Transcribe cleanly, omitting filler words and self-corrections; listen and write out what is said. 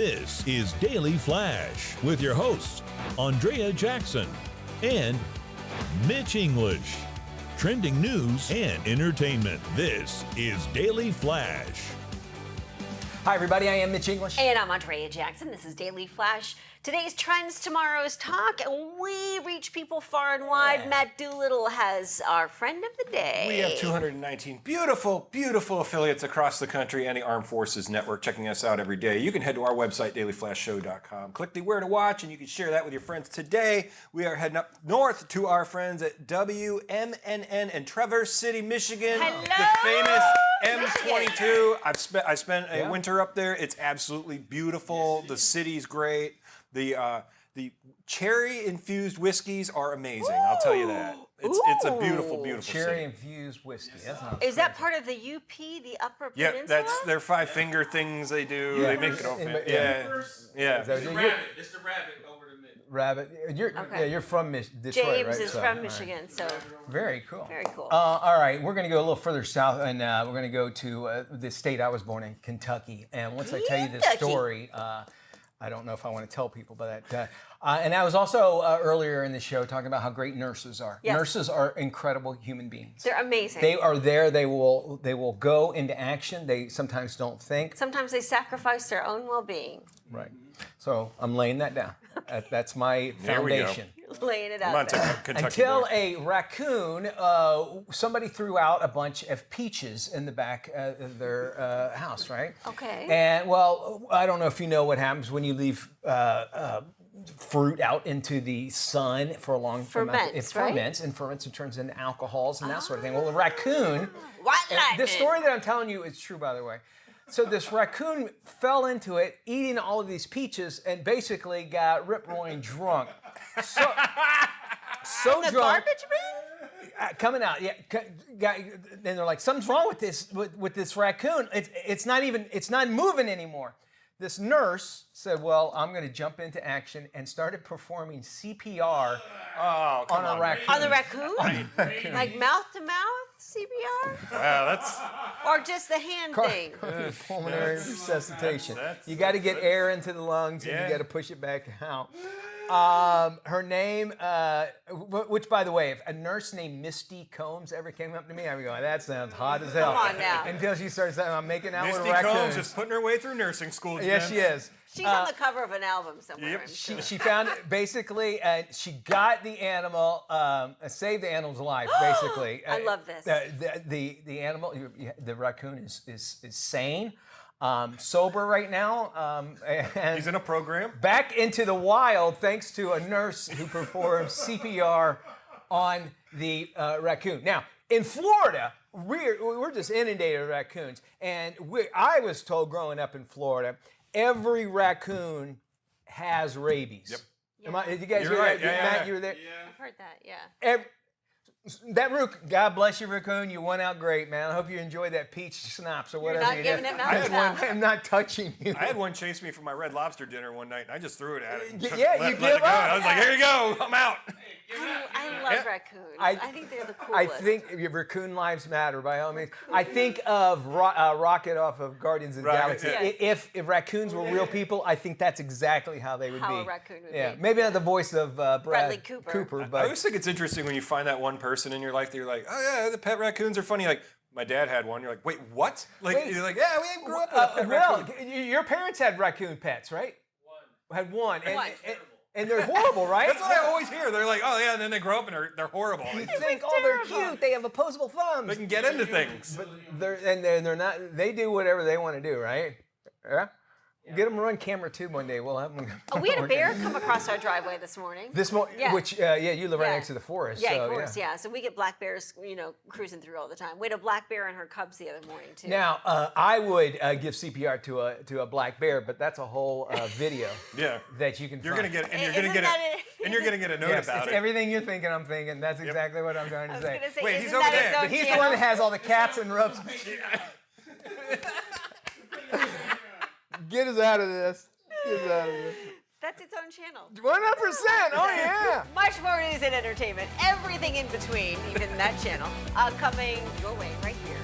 This is Daily Flash with your hosts, Andrea Jackson and Mitch English. Trending news and entertainment. This is Daily Flash. Hi, everybody. I am Mitch English. And I'm Andrea Jackson. This is Daily Flash. Today's trends, tomorrow's talk, and we reach people far and wide. Yeah. Matt Doolittle has our friend of the day. We have 219 beautiful, beautiful affiliates across the country and the Armed Forces Network checking us out every day. You can head to our website, dailyflashshow.com. Click the Where to Watch, and you can share that with your friends. Today, we are heading up north to our friends at WMNN in Traverse City, Michigan. Hello. The famous M22. I spent a winter up there. It's absolutely beautiful. The city's great. The cherry-infused whiskeys are amazing. I'll tell you that. It's a beautiful, beautiful Cherry-infused whiskey. That's not Is that part of the UP, the Upper Yeah, Peninsula? that's their five-finger things they do. Yeah. They make it all fancy. Yeah. Yeah. Is that- It's the rabbit over the mid. Rabbit. You're from Detroit, James right? is So, from all right. Michigan, so Very cool. very cool. All right, we're going to go a little further south, and we're going to go to the state I was born in, Kentucky. And once I tell you this Kentucky. story, I don't know if I want to tell people about that. And I was also earlier in the show talking about how great nurses are. Yes. Nurses are incredible human beings. They're amazing. They are there. They will go into action. They sometimes don't think. Sometimes they sacrifice their own well-being. Right. So I'm laying that down. That's my There we go. foundation. Laying it Come out on, there. Kentucky Until boy. a raccoon, somebody threw out a bunch of peaches in the back of their house, right? Okay. And well, I don't know if you know what happens when you leave fruit out into the sun for a long time. It Ferments, right? ferments, and ferments and turns into alcohols and that sort of thing. Well, a raccoon. White And lightning. this story that I'm telling you is true, by the way. So this raccoon fell into it, eating all of these peaches, and basically got rip-roaring drunk. So The drunk, garbage bin? coming out. Yeah, and they're like, something's wrong with this raccoon. It's not moving anymore. This nurse said, well, I'm going to jump into action, and started performing CPR Oh, come on a raccoon. On the raccoon? Like mouth-to-mouth CPR? Wow, that's Or just the hand thing? Pulmonary resuscitation. that's- You got to get air into the lungs, and Yeah. you got to push it back out. Her name, which by the way, if a nurse named Misty Combs ever came up to me, I'd be going, that sounds hot as hell. Come on now. Until she starts saying, I'm making out Misty with a raccoon. Combs just putting her way through nursing school. Yes, she is. She's on the cover of an album somewhere. Yep. I'm sure. She found it, basically, she got the animal, saved the animal's life, basically. I love this. The animal, the raccoon is sane, sober right now, and He's in a program. back into the wild thanks to a nurse who performed CPR on the raccoon. Now, in Florida, we're just inundated with raccoons. And I was told growing up in Florida, every raccoon has rabies. Yep. Did you guys You're hear right. that? Yeah, Matt, yeah. you were there? I've heard that, yeah. God bless you, raccoon. You went out great, man. I hope you enjoyed that peach schnapps or whatever not you giving did. it mouth I'm stuff. not touching you. I had one chase me from my Red Lobster dinner one night, and I just threw it at it. and Yeah, let you it give go. up. I was like, here you go. I'm out. I love raccoons. I think they're the coolest. I think your raccoon lives matter by all means. I think of Rocket off of Guardians of the Right, Galaxy. yeah. If raccoons were real people, I think that's exactly how they would How be. a raccoon would yeah, be. maybe not the voice of Bradley Cooper. I but always think it's interesting when you find that one person in your life that you're like, oh yeah, the pet raccoons are funny. Like, my dad had one. You're like, wait, what? Like, Wait. you're like, yeah, we grew up with a pet well, raccoon. your parents had raccoon pets, right? One. Had one. One. And they're horrible, right? That's what I always hear. They're like, oh yeah, and then they grow up and they're horrible. You think, oh, they're terrible. cute. They have opposable thumbs. They can get into things. But they're not. They do whatever they want to do, right? Yeah. Get them to run camera tube one day. We'll have them. Oh, we had a bear come across our driveway this morning. Yeah. Which you live right Yeah. next to the forest. Yeah, so, of course, yeah. So we get black bears, cruising through all the time. We had a black bear and her cubs the other morning too. Now, I would give CPR to a black bear, but that's a whole video Yeah. that you can. You're find. gonna get, and you're Isn't gonna get that it, it? and you're gonna get a note Yes, about it's it. everything you're thinking. I'm thinking. That's exactly what I'm trying to I was say. gonna say, Wait, isn't he's over that there. its own But he's the channel? one that has all the cats and rubs. Get us out of this. Get us out of this. That's its own channel. 100%. Oh yeah. Much more news and entertainment, everything in between, even that channel, coming your way right here.